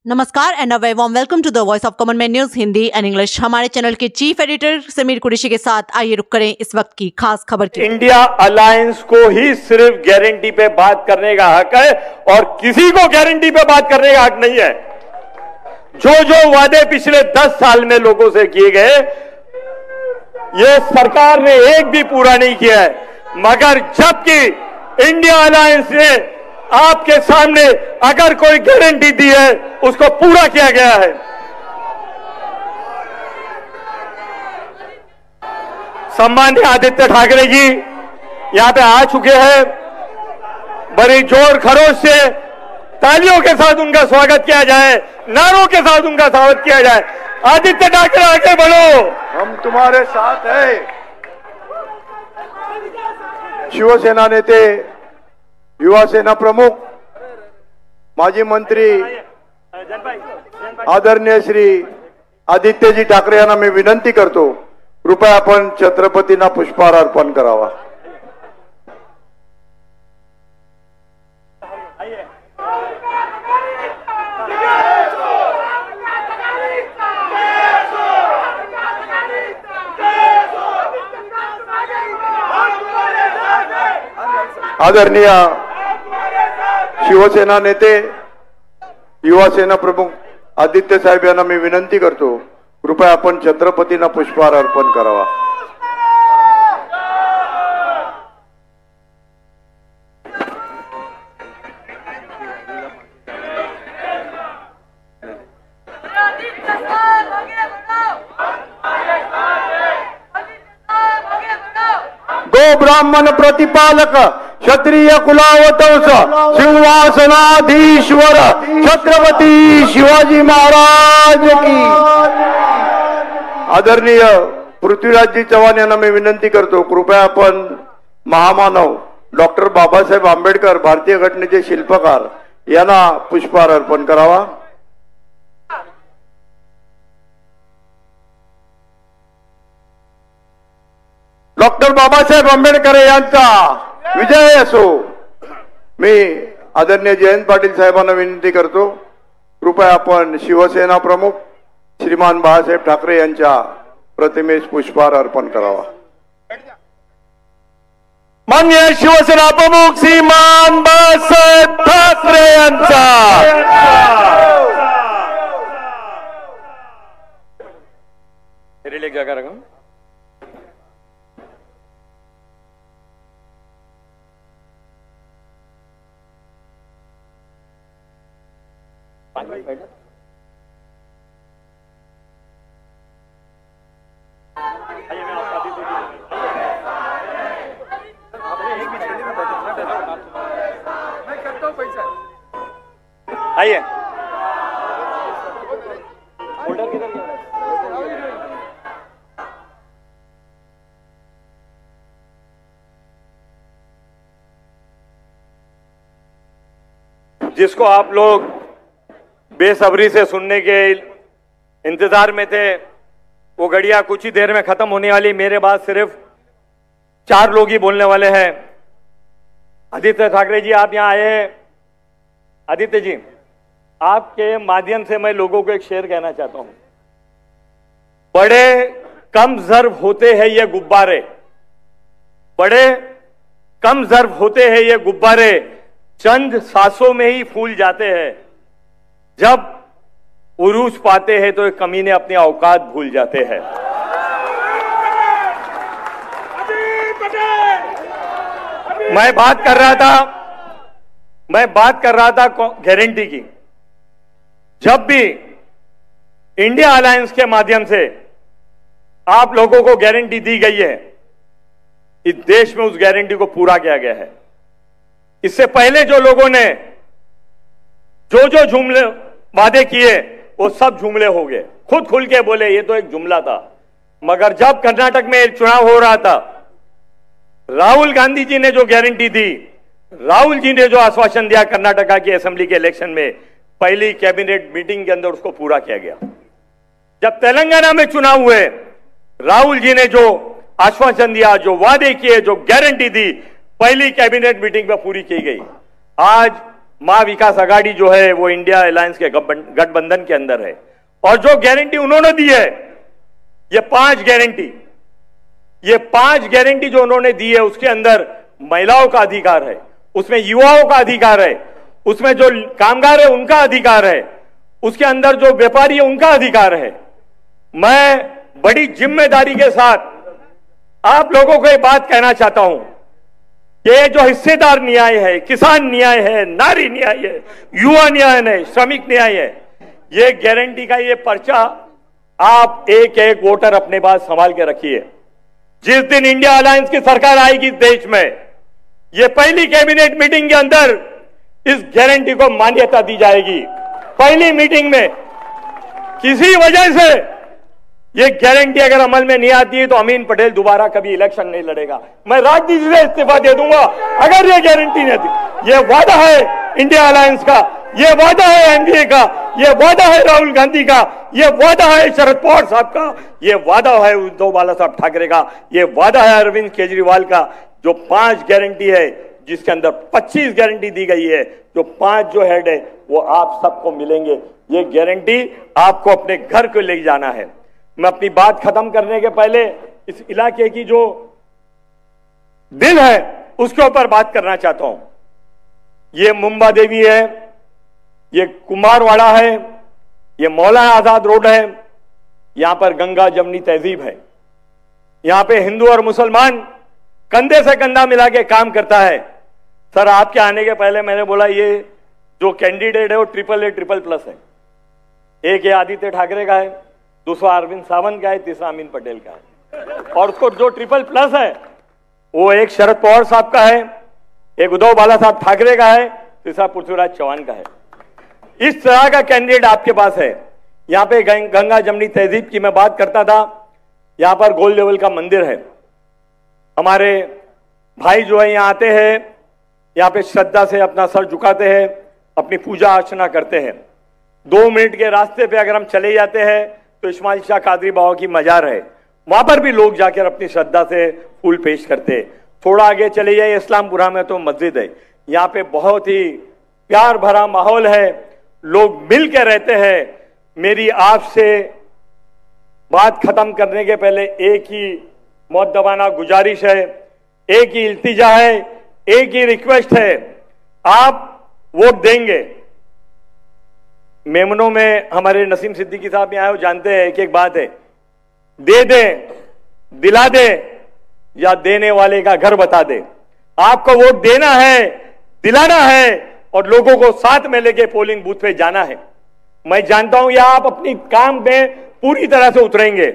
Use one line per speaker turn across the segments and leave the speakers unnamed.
नमस्कार and a very warm welcome to the voice of common man news Hindi and English. हमारे channel के chief editor Sameer Qureshi के साथ आइए रुक करें इस वक्त की खास खबर की।
इंडिया अलायंस को ही सिर्फ गारंटी पे बात करने का हक है और किसी को गारंटी पे बात करने का हक नहीं है। जो जो वादे पिछले 10 साल में लोगों से किए गए ये सरकार ने एक भी पूरा नहीं किया है, मगर जबकि इंडिया अलायंस ने आपके सामने अगर कोई गारंटी दी है उसको पूरा किया गया है। सम्माननीय आदित्य ठाकरे जी यहां पे आ चुके हैं, बड़ी जोर खरोश से तालियों के साथ उनका स्वागत किया जाए, नारों के साथ उनका स्वागत किया जाए। आदित्य ठाकरे आगे बढ़ो,
हम तुम्हारे साथ हैं। शिवसेना नेते, युवा सेना प्रमुख, माजी मंत्री आदरणीय श्री आदित्यजी ठाकरे यांना मी विनंती करतो, कृपया आपण छत्रपतींना पुष्पहार अर्पण करावा। आदरणीय शिवसेना नेते, युवा सेना प्रमुख आदित्य साहेब यांना मी विनंती करतो, कृपया आपण छत्रपतींना पुष्पहार अर्पण करावा। गो ब्राह्मण प्रतिपालक क्षत्रिय कुलावतंस सिंहासनाधीश्वर छत्रपती शिवाजी महाराज की। आदरणीय पृथ्वीराजजी चव्हाण यांना मी विनंती करतो, कृपया आपण महामानव डॉक्टर बाबासाहेब आंबेडकर भारतीय घटनेचे शिल्पकार यांना पुष्पहार अर्पण करावा। डॉक्टर बाबासाहेब आंबेडकर यांचा विजय असो। मी आदरणीय जयंत पाटील साहेबांना विनंती करतो, कृपया आपण शिवसेना प्रमुख श्रीमान बाळासाहेब ठाकरे यांच्या प्रतिमेस पुष्पहार अर्पण करावा।
माननीय शिवसेना प्रमुख श्रीमान बाळासाहेब ठाकरे यांचा रिलीज क्या करेगा। आइए होल्डर किधर गया? जिसको आप लोग बेसब्री से सुनने के इंतजार में थे, वो घड़ियां कुछ ही देर में खत्म होने वाली। मेरे बाद सिर्फ 4 लोग ही बोलने वाले हैं। आदित्य ठाकरे जी आप यहां आए हैं। आदित्य जी, आपके माध्यम से मैं लोगों को एक शेर कहना चाहता हूं। बड़े कम ज़र्व होते हैं ये गुब्बारे, बड़े कम ज़र्व होते हैं ये गुब्बारे, चंद सांसों में ही फूल जाते हैं। जब उरूज पाते हैं तो कमीने अपनी औकात भूल जाते हैं। मैं बात कर रहा था गारंटी की। जब भी इंडिया अलायंस के माध्यम से आप लोगों को गारंटी दी गई है, इस देश में उस गारंटी को पूरा किया गया है। इससे पहले जो लोगों ने जो जुमले वादे किए वो सब जुमले हो गए। खुद खुल के बोले ये तो एक जुमला था, मगर जब कर्नाटक में चुनाव हो रहा था, राहुल गांधी जी ने जो गारंटी दी, राहुल जी ने जो आश्वासन दिया कर्नाटका की असेंबली के इलेक्शन में, पहली कैबिनेट मीटिंग के अंदर उसको पूरा किया गया। जब तेलंगाना में चुनाव हुए, राहुल जी ने जो आश्वासन दिया, जो वादे किए, जो गारंटी दी, पहली कैबिनेट मीटिंग में पूरी की गई। आज महाविकास आघाड़ी जो है वो इंडिया अलायंस के गठबंधन के अंदर है। और जो गारंटी उन्होंने दी है, ये 5 गारंटी जो उन्होंने दी है, उसके अंदर महिलाओं का अधिकार है, उसमें युवाओं का अधिकार है, उसमें जो कामगार है उनका अधिकार है, उसके अंदर जो व्यापारी है उनका अधिकार है। मैं बड़ी जिम्मेदारी के साथ आप लोगों को एक बात कहना चाहता हूं कि ये जो हिस्सेदार न्याय है, किसान न्याय है, नारी न्याय है, युवा न्याय है, श्रमिक न्याय है, ये गारंटी का ये पर्चा आप एक एक वोटर अपने पास संभाल के रखिए। जिस दिन इंडिया अलायंस की सरकार आएगी देश में, ये पहली कैबिनेट मीटिंग के अंदर इस गारंटी को मान्यता दी जाएगी। पहली मीटिंग में किसी वजह से ये गारंटी अगर अमल में नहीं आती है तो अमीन पटेल दोबारा कभी इलेक्शन नहीं लड़ेगा। मैं राजनीति से इस्तीफा दे दूंगा अगर ये गारंटी नहीं आती। ये वादा है इंडिया अलायंस का, ये वादा है एनडीए का, ये वादा है राहुल गांधी का, ये वादा है शरद पवार साहब का, ये वादा है उद्धव बाला साहब ठाकरे का, ये वादा है अरविंद केजरीवाल का। जो 5 गारंटी है, जिसके अंदर 25 गारंटी दी गई है, जो 5 जो हेड है वो आप सबको मिलेंगे। ये गारंटी आपको अपने घर को ले जाना है। मैं अपनी बात खत्म करने के पहले इस इलाके की जो दिल है उसके ऊपर बात करना चाहता हूं। ये मुंबा देवी है, ये कुमारवाड़ा है, ये मौलाना आजाद रोड है, यहां पर गंगा जमनी तहजीब है। यहां पे हिंदू और मुसलमान कंधे से कंधा मिला के काम करता है। सर, आपके आने के पहले मैंने बोला ये जो कैंडिडेट है वो AAA++ है। एक ये आदित्य ठाकरे का है, दूसरा अरविंद सावंत का है, तीसरा अमीन पटेल का है। और उसको जो AAA+ है वो एक शरद पवार साहब का है, एक उद्धव बाला साहब ठाकरे का है, तीसरा पृथ्वीराज चौहान का है। इस तरह का कैंडिडेट आपके पास है। यहां पे गंगा जमनी तहजीब की मैं बात करता था। यहां पर गोल्ड लेवल का मंदिर है। हमारे भाई जो है यहां आते हैं, यहां पे श्रद्धा से अपना सर झुकाते हैं, अपनी पूजा अर्चना करते हैं। 2 मिनट के रास्ते पे अगर हम चले जाते हैं तो इस्माइल शाह कादरी बाबा की मजार है, वहां पर भी लोग जाकर अपनी श्रद्धा से फूल पेश करते हैं। थोड़ा आगे चले जाइए, इस्लामपुरा में तो मस्जिद है। यहां पे बहुत ही प्यार भरा माहौल है, लोग मिल के रहते हैं। मेरी आपसे बात खत्म करने के पहले एक ही मुअद्दबाना गुजारिश है, एक ही इल्तिजा है, एक ही रिक्वेस्ट है। आप वोट देंगे। मेमनों में हमारे नसीम सिद्दीकी साहब यहाँ हो, जानते हैं एक एक बात है, दे दे, दिला दे या देने वाले का घर बता दे। आपको वोट देना है, दिलाना है और लोगों को साथ में लेके पोलिंग बूथ पे जाना है। मैं जानता हूं या आप अपनी काम में पूरी तरह से उतरेंगे।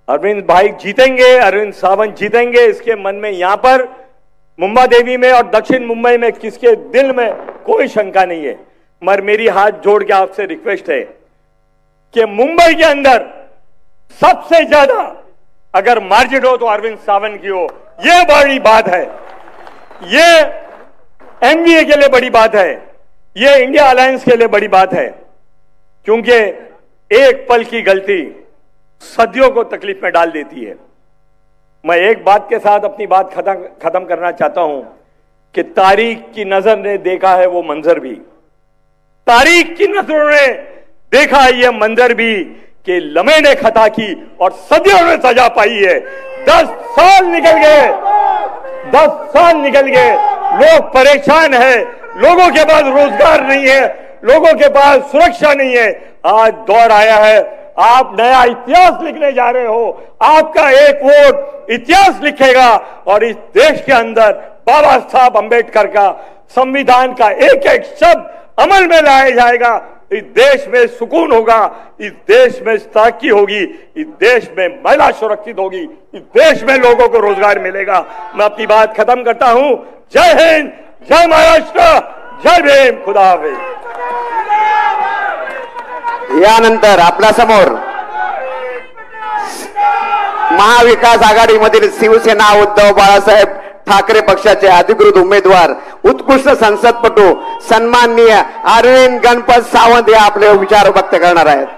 अरविंद भाई जीतेंगे, अरविंद सावंत जीतेंगे, इसके मन में यहां पर मुंबा देवी में और दक्षिण मुंबई में किसके दिल में कोई शंका नहीं है। मगर मेरी हाथ जोड़ के आपसे रिक्वेस्ट है कि मुंबई के अंदर सबसे ज्यादा अगर मार्जिन हो तो अरविंद सावंत की हो। यह बड़ी बात है, ये एनडीए के लिए बड़ी बात है, ये इंडिया अलायंस के लिए बड़ी बात है, क्योंकि एक पल की गलती सदियों को तकलीफ में डाल देती है। मैं एक बात के साथ अपनी बात खत्म करना चाहता हूं कि तारीख की नजर ने देखा है वो मंजर भी, तारीख की नजरों ने देखा है ये मंजर भी कि लम्हे ने खता की और सदियों ने सजा पाई है। 10 साल निकल गए, 10 साल निकल गए, लोग परेशान है, लोगों के पास रोजगार नहीं है, लोगों के पास सुरक्षा नहीं है। आज दौर आया है, आप नया इतिहास लिखने जा रहे हो। आपका एक वोट इतिहास लिखेगा और इस देश के अंदर बाबा साहब अंबेडकर का संविधान का एक एक शब्द अमल में लाया जाएगा। इस देश में सुकून होगा, इस देश में तरक्की होगी, इस देश में महिला सुरक्षित होगी, इस देश में लोगों को रोजगार मिलेगा। मैं अपनी बात खत्म करता हूं। जय हिंद, जय महाराष्ट्र, जय भीम, खुदा हाफिज।
यानंतर आपल्या समोर महाविकास आघाडीमधील शिवसेना उद्धव बाळासाहेब ठाकरे पक्षाचे अधिकृत उमेदवार उत्कृष्ट संसदपटू सन्माननीय अरविंद गणपत सावंत हे आपले विचार व्यक्त करणार आहेत।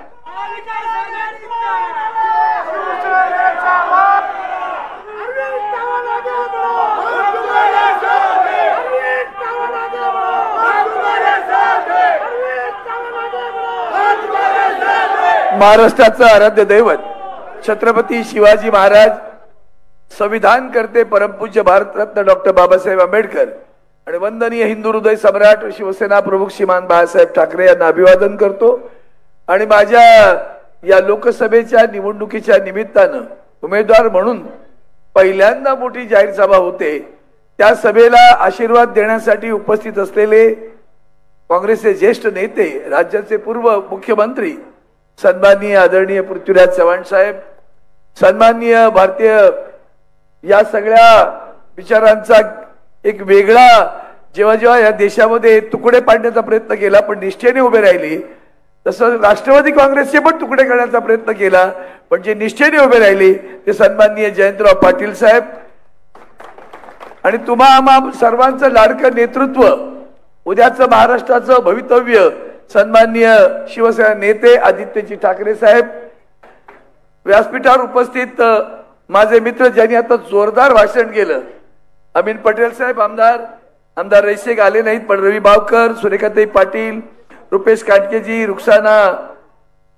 महाराष्ट्राचं आराध्य दैवत छत्रपती शिवाजी महाराज, संविधान करते परमपूज्य भारतरत्न डॉक्टर बाबासाहेब आंबेडकर आणि वंदनीय हिंदू हृदय सम्राट शिवसेना प्रमुख श्रीमान बाळासाहेब ठाकरे यांना अभिवादन करतो। आणि माझ्या या लोकसभेच्या निवडणुकीच्या निमित्तानं उमेदवार म्हणून पहिल्यांदा मोठी जाहीर सभा होते। त्या सभेला आशीर्वाद देण्यासाठी उपस्थित असलेले काँग्रेसचे ज्येष्ठ नेते, राज्याचे पूर्व मुख्यमंत्री सन्माननीय आदरणीय पृथ्वीराज चव्हाण साहेब, सन्माननीय भारतीय या सगळ्या विचारांचा एक वेगळा जेव्हा जेव्हा या देशामध्ये तुकडे पाडण्याचा प्रयत्न केला पण निष्ठेने उभे राहिले, तसं राष्ट्रवादी काँग्रेसचे पण तुकडे करण्याचा प्रयत्न केला पण जे निष्ठेने उभे राहिले ते सन्माननीय जयंतराव पाटील साहेब आणि तुम्हा सर्वांचं लाडकं नेतृत्व, उद्याचं महाराष्ट्राचं भवितव्य सन्माननीय शिवसेना नेते आदित्यजी ठाकरे साहेब, व्यासपीठावर उपस्थित माझे मित्र ज्यांनी आता जोरदार भाषण केलं, अमीन पटेल साहेब, आमदार रईशेख आले नाहीत पण रवी बावकर, सुरेखाताई पाटील, रुपेश काटकेजी, रुक्साना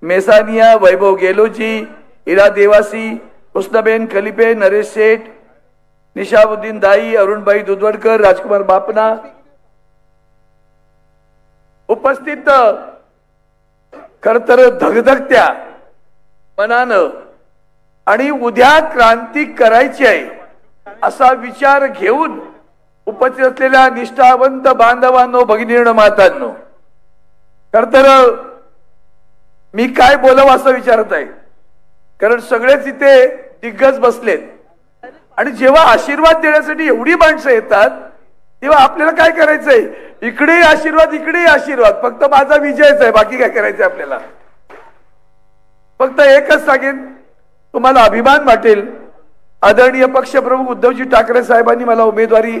मेसानिया, वैभव गेलोजी, इरा देवासी, हुस्नाबेन खलिफे, नरेश शेठ, निशामुद्दीन दाई, अरुणबाई दुधवडकर, राजकुमार बापना उपस्थित खर तर धगधगत्या मनानं आणि उद्या क्रांती करायची आहे असा विचार घेऊन उपस्थित असलेल्या निष्ठावंत बांधवांनो, भगिनींनो, मातांनो, खर तर मी काय बोलावं असं विचारत आहे कारण सगळेच इथे दिग्गज बसलेत आणि जेव्हा आशीर्वाद देण्यासाठी एवढी माणसं येतात तेव्हा आपल्याला काय करायचंय, इकडे आशीर्वाद इकडे आशीर्वाद, फक्त माझा विजयच आहे, बाकी काय करायचंय आपल्याला। फक्त एकच सांगेन, तुम्हाला अभिमान वाटेल, आदरणीय पक्षप्रमुख उद्धवजी ठाकरे साहेबांनी मला उमेदवारी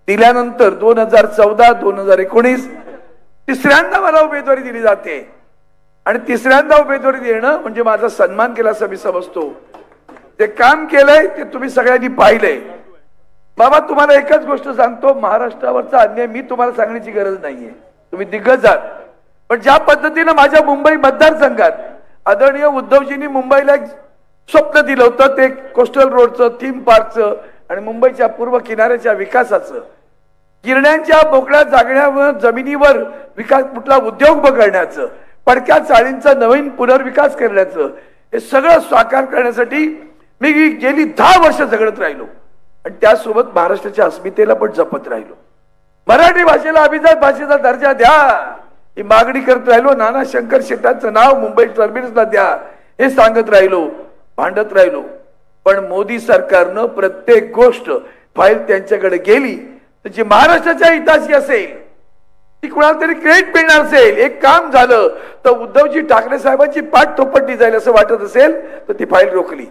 दिल्यानंतर 2014-2019 तिसऱ्यांदा मला उमेदवारी दिली जाते आणि तिसऱ्यांदा उमेदवारी देणं म्हणजे माझा सन्मान केला असं मी समजतो। ते काम केलंय ते तुम्ही सगळ्यांनी पाहिलंय। बाबा तुम्हाला एकच गोष्ट सांगतो, महाराष्ट्रावरचा अन्याय मी तुम्हाला सांगण्याची गरज नाहीये, तुम्ही दिग्गज आहात, पण ज्या पद्धतीने माझ्या मुंबई मतदारसंघात आदरणीय उद्धवजींनी मुंबईला एक स्वप्न दिलं होतं, ते कोस्टल रोडचं, थीम पार्कचं आणि मुंबईच्या पूर्व किनाऱ्याच्या विकासाचं, गिरण्यांच्या मोकळ्या जागण्यावर जमिनीवर विकास, कुठला उद्योग करण्याचं, पडक्या चाळींचा नवीन पुनर्विकास करण्याचं, हे सगळं साकार करण्यासाठी मी गेली 10 वर्ष झगडत राहिलो आणि त्यासोबत महाराष्ट्राच्या अस्मितेला पण जपत राहिलो। मराठी भाषेला अभिजात भाषेचा दर्जा द्या ही मागणी करत राहिलो। नाना शंकर शेटांचं नाव मुंबई टर्मिनसला द्या हे सांगत राहिलो, भांडत राहिलो, पण मोदी सरकारनं प्रत्येक गोष्ट फाईल त्यांच्याकडे गेली तर जी महाराष्ट्राच्या हिताची असेल ती कुणाला तरी क्रेडिट मिळणार असेल, एक काम झालं तर उद्धवजी ठाकरे साहेबांची पाठ थोपटली जाईल असं वाटत असेल तर ती फाईल रोखली।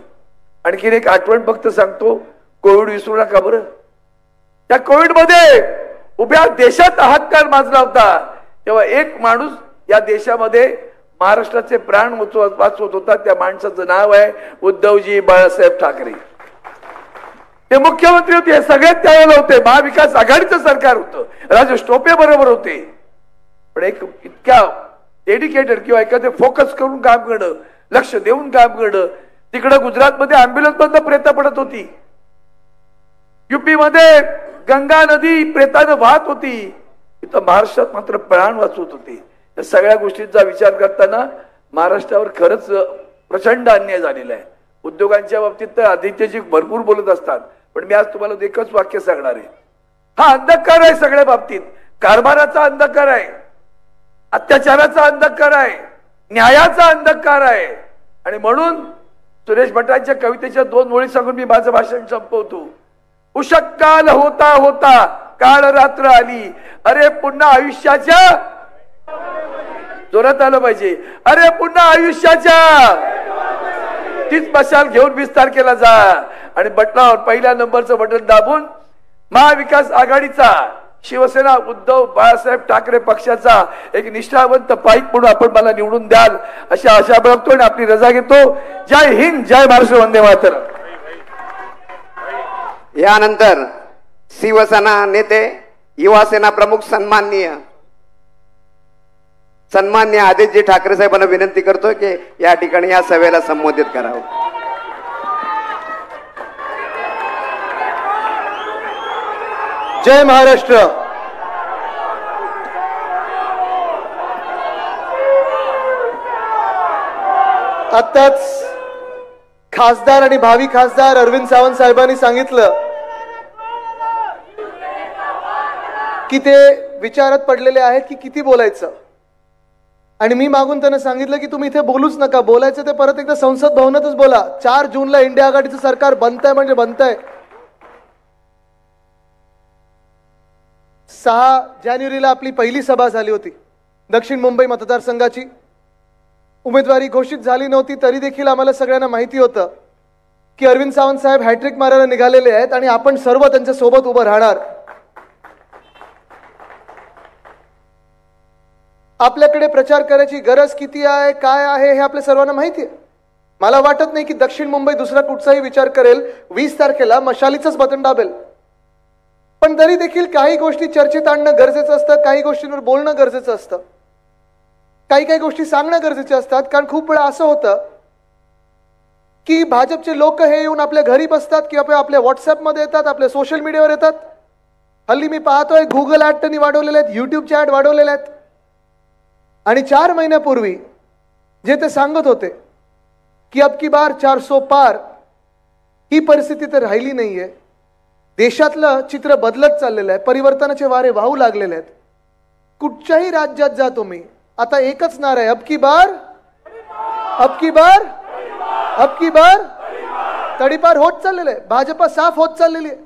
आणखीन एक आठवण फक्त सांगतो, कोविड विसरू नका बरं। त्या कोविड मध्ये उभ्या देशात हातकार माजला होता तेव्हा एक माणूस या देशामध्ये महाराष्ट्राचे प्राण वाचवत होता, त्या माणसाचं नाव आहे उद्धवजी बाळासाहेब ठाकरे। ते मुख्यमंत्री होते, हे सगळ्यात त्यावेळेला होते, महाविकास आघाडीचं सरकार होतं, राजेश टोपे बरोबर होते, पण एक इतक्या डेडिकेटेड किंवा एखादे फोकस करून काम करणं, लक्ष देऊन काम करणं, तिकडे गुजरातमध्ये अँब्युलन्स बंद प्रेता पडत होती, युपी मध्ये गंगा नदी प्रेतानं वाहत होती, इथं महाराष्ट्रात मात्र प्राण वाचवत होते। या सगळ्या गोष्टींचा विचार करताना महाराष्ट्रावर खरंच प्रचंड अन्याय झालेला आहे। उद्योगांच्या बाबतीत तर आदित्यजी भरपूर बोलत असतात, पण मी आज तुम्हाला एकच वाक्य सांगणार आहे, हा अंधकार आहे सगळ्या बाबतीत, कारभाराचा अंधकार आहे, अत्याचाराचा अंधकार आहे, न्यायाचा अंधकार आहे। आणि म्हणून सुरेश भटांच्या कवितेच्या 2 ओळी सांगून मी माझं भाषण संपवतो। उषक्काल होता होता काळ रात्र आली, अरे पुन्हा आयुष्याच्या, जोरात आलं पाहिजे, अरे पुन्हा आयुष्याच्या तीच मशाल घेऊन विस्तार केला जा आणि बटनावर पहिल्या नंबरचं बटन दाबून महाविकास आघाडीचा शिवसेना उद्धव बाळासाहेब ठाकरे पक्षाचा एक निष्ठावंत पाईक म्हणून आपण मला निवडून द्याल अशी आशा बाळगतो आणि आपली रजा घेतो। जय हिंद, जय महाराष्ट्र, वंदे मातरम।
यानंतर शिवसेना नेते, युवा सेना प्रमुख सन्माननीय सन्माननीय आदित्यजी ठाकरे साहेबांना विनंती करतोय की या ठिकाणी या सभेला संबोधित करावं.
जय महाराष्ट्र. आताच खासदार आणि भावी खासदार अरविंद सावंत साहेबांनी सांगितलं की ते विचारात पडलेले आहेत की किती बोलायचं, आणि मी मागून त्यांना सांगितलं की तुम्ही इथे बोलूच नका, बोलायचं ते परत एकदा संसद भवनातच बोला. 4 जूनला इंडिया आघाडीचं सरकार बनतंय म्हणजे बनतंय. 6 जानेवारीला आपली पहिली सभा झाली होती. दक्षिण मुंबई मतदारसंघाची उमेदवारी घोषित झाली नव्हती तरी देखील आम्हाला सगळ्यांना माहिती होतं की अरविंद सावंत साहेब हॅट्रिक मारायला निघालेले आहेत आणि आपण सर्व त्यांच्या सोबत उभं राहणार. आपल्याकडे प्रचार करायची गरज किती आहे, काय आहे हे आपल्या सर्वांना माहिती आहे. मला वाटत नाही की दक्षिण मुंबई दुसरा कुठचाही विचार करेल 20 तारखेला मशालीचंच बटन दाबेल. पण तरी देखील काही गोष्टी चर्चेत आणणं गरजेचं असतं, काही गोष्टींवर बोलणं गरजेचं असतं, काही गोष्टी सांगणं गरजेचे असतात. कारण खूप वेळा असं होतं की भाजपचे लोक हे येऊन आपल्या घरी बसतात किंवा आपल्या व्हॉट्सअपमध्ये येतात, आपल्या सोशल मीडियावर येतात. हल्ली मी पाहतोय गुगल ऍड त्यांनी वाढवलेले आहेत, युट्यूबचे ऍड वाढवलेले आहेत. आणि 4 महिन्यापूर्वी जे ते सांगत होते की अब की बार 400 पार, ही परिस्थिती तर राहिली नाहीये. देशातलं चित्र बदलत चाललेलं आहे, परिवर्तनाचे वारे वाहू लागलेले आहेत. कुठच्याही राज्यात जा तुम्ही, आता एकच नारा आहे, अब की बार, अब की बार, अब की बार. तडीपार होत चाललेलं आहे, भाजपा साफ होत चाललेली आहे.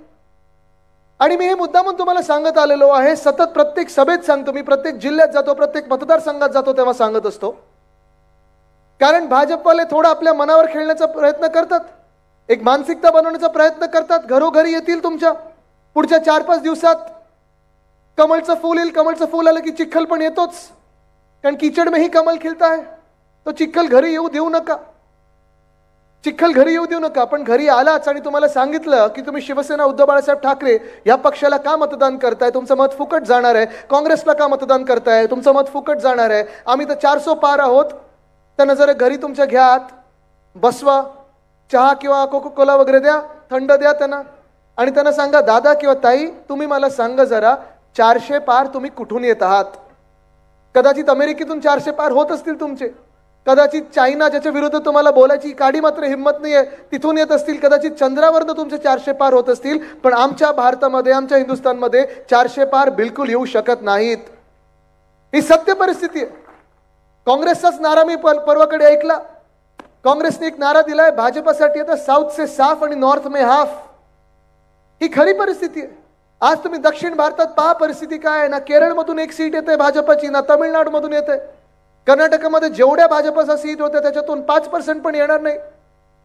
आणि मी हे मुद्दामून तुम्हाला सांगत आलेलो आहे, सतत प्रत्येक सभेत सांगतो, मी प्रत्येक जिल्ह्यात जातो, प्रत्येक मतदारसंघात जातो तेव्हा सांगत असतो. कारण भाजपवाले थोडं आपल्या मनावर खेळण्याचा प्रयत्न करतात, एक मानसिकता बनवण्याचा प्रयत्न करतात. घरोघरी येतील तुमच्या पुढच्या 4-5 दिवसात. कमळचं फूल येईल, कमळचं फूल आलं की चिखल पण येतोच, कारण कीचड में ही कमल खिलता है. तो चिखल घरी येऊ देऊ नका, चिखल घरी येऊ देऊ नका. पण घरी आलाच आणि तुम्हाला सांगितलं की तुम्ही शिवसेना उद्धव बाळासाहेब ठाकरे या पक्षाला का मतदान करताय, तुमचं मत फुकट जाणार आहे. काँग्रेसला का मतदान करताय, तुमचं मत फुकट जाणार आहे. आम्ही तर 400 पार आहोत. त्यांना जरा घरी तुमच्या घ्यात बसवा, चहा किंवा कोका-कोला वगैरे द्या, थंड द्या त्यांना, आणि त्यांना सांगा दादा किंवा ताई तुम्ही मला सांगा जरा 400 पार तुम्ही कुठून येत आहात. कदाचित अमेरिकेतून 400 पार होत असतील तुमचे, कदाचित चायना ज्याच्या विरुद्ध तुम्हाला बोलायची काडी मात्र हिंमत नाहीये तिथून येत असतील, कदाचित चंद्रावरनं तुमचे 400 पार होत असतील. पण आमच्या भारतामध्ये, आमच्या हिंदुस्थानमध्ये 400 पार बिलकुल येऊ शकत नाहीत. ही सत्य परिस्थिती आहे. काँग्रेसचाच नारा मी परवाकडे ऐकला. काँग्रेसने एक नारा दिलाय भाजपासाठी, आता साऊथ से साफ आणि नॉर्थ में हाफ. ही खरी परिस्थिती आहे. आज तुम्ही दक्षिण भारतात पहा परिस्थिती काय आहे ना. केरळमधून 1 सीट येते भाजपाची, ना तमिळनाडूमधून येते. कर्नाटकामध्ये जेवढ्या भाजपाचा सीट होत्या त्याच्यातून 5% पण येणार नाही,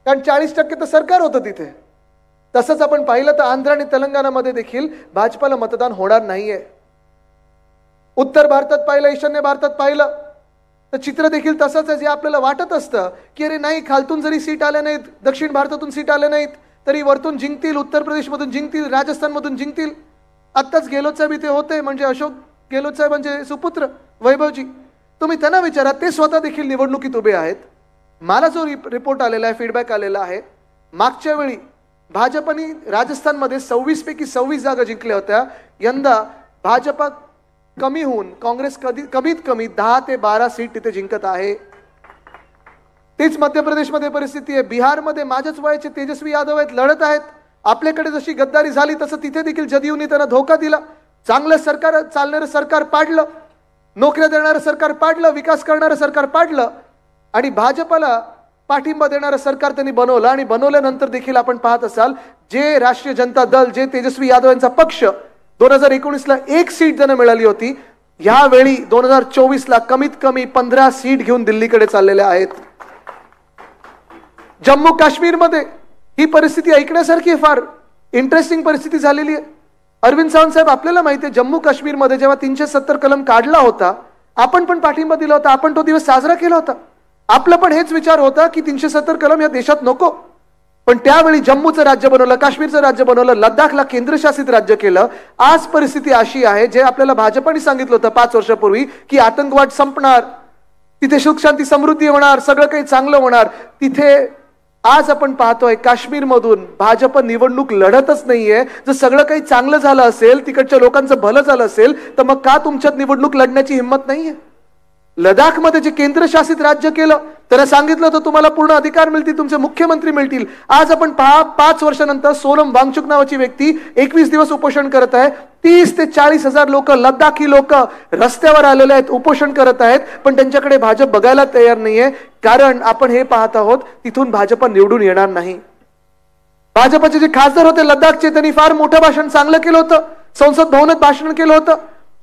कारण 40% तर सरकार होतं तिथे. तसंच आपण पाहिलं तर आंध्र आणि तेलंगणामध्ये देखील भाजपाला मतदान होणार नाहीये. उत्तर भारतात पाहिलं, ईशान्य भारतात पाहिलं तर चित्र देखील तसंच आहे. जे आपल्याला वाटत असतं की अरे नाही, खालतून जरी सीट आल्या नाहीत, दक्षिण भारतातून सीट आल्या नाहीत तरी वरतून जिंकतील, उत्तर प्रदेशमधून जिंकतील, राजस्थानमधून जिंकतील. आत्ताच गेहलोत साहेब इथे होते, म्हणजे अशोक गेहलोत साहेब म्हणजे सुपुत्र वैभवजी. तुम्ही त्यांना विचारा, ते स्वतः देखील निवडणुकीत उभे आहेत. मला जो रिपोर्ट आलेला आहे, फीडबॅक आलेला आहे, मागच्या वेळी भाजपने राजस्थानमध्ये 26 पैकी 26 जागा जिंकल्या होत्या. यंदा भाजपा कमी होऊन काँग्रेस कमीत कमी 10 ते 12 सीट तिथे जिंकत आहे. तीच मध्य प्रदेशमध्ये परिस्थिती आहे. बिहारमध्ये माझ्याच वयाचे तेजस्वी यादव आहेत, लढत आहेत. आपल्याकडे जशी गद्दारी झाली तसं तिथे देखील जदयूने त्यांना धोका दिला. चांगलं सरकार चालणारं सरकार पाडलं, नोकऱ्या देणारं सरकार पाडलं, विकास करणारं सरकार पाडलं, आणि भाजपला पाठिंबा देणारं सरकार त्यांनी बनवलं. आणि बनवल्यानंतर देखील आपण पाहत असाल, जे राष्ट्रीय जनता दल, जे तेजस्वी यादव यांचा पक्ष 2019ला 1 सीट त्यांना मिळाली होती, यावेळी 2024ला कमीत कमी 15 सीट घेऊन दिल्लीकडे चाललेले आहेत. जम्मू काश्मीरमध्ये ही परिस्थिती ऐकण्यासारखी आहे, फार इंटरेस्टिंग परिस्थिती झालेली आहे. अरविंद सावंत साहेब, आपल्याला माहिती आहे जम्मू काश्मीरमध्ये जेव्हा 370 कलम काढला होता, आपण पण पाठिंबा दिला होता, आपण तो दिवस साजरा केला होता. आपला पण हेच विचार होता की 370 कलम या देशात नको. पण त्यावेळी जम्मूचं राज्य बनवलं, काश्मीरचं राज्य बनवलं, लडाखला केंद्रशासित राज्य केलं. आज परिस्थिती अशी आहे, जे आपल्याला भाजपाने सांगितलं होतं 5 वर्षापूर्वी की आतंकवाद संपणार, तिथे सुख शांती समृद्धी होणार, सगळं काही चांगलं होणार, तिथे आज आपण पाहतोय काश्मीरमधून भाजप निवडणूक लढतच नाहीये. जर सगळं काही चांगलं झालं असेल, तिकडच्या लोकांचं भलं झालं असेल, तर मग का तुमच्यात निवडणूक लढण्याची हिंमत नाहीये? लडाखमध्ये जे केंद्रशासित राज्य केलं, त्याला सांगितलं होतं तुम्हाला पूर्ण अधिकार मिळतील, तुमचे मुख्यमंत्री मिळतील. आज आपण 5 वर्षानंतर सोनम वांगचुक नावाची व्यक्ती 21 दिवस उपोषण करत आहे. 30 ते 40 हजार लोक, लडाखी लोक रस्त्यावर आलेले आहेत, उपोषण करत आहेत. पण त्यांच्याकडे भाजप बघायला तयार नाहीये, कारण आपण हे पाहत आहोत तिथून भाजप निवडून येणार नाही. भाजपचे जे खासदार होते लडाखचे, त्यांनी फार मोठं भाषण चांगलं केलं होतं, संसद भवनात भाषण केलं होतं,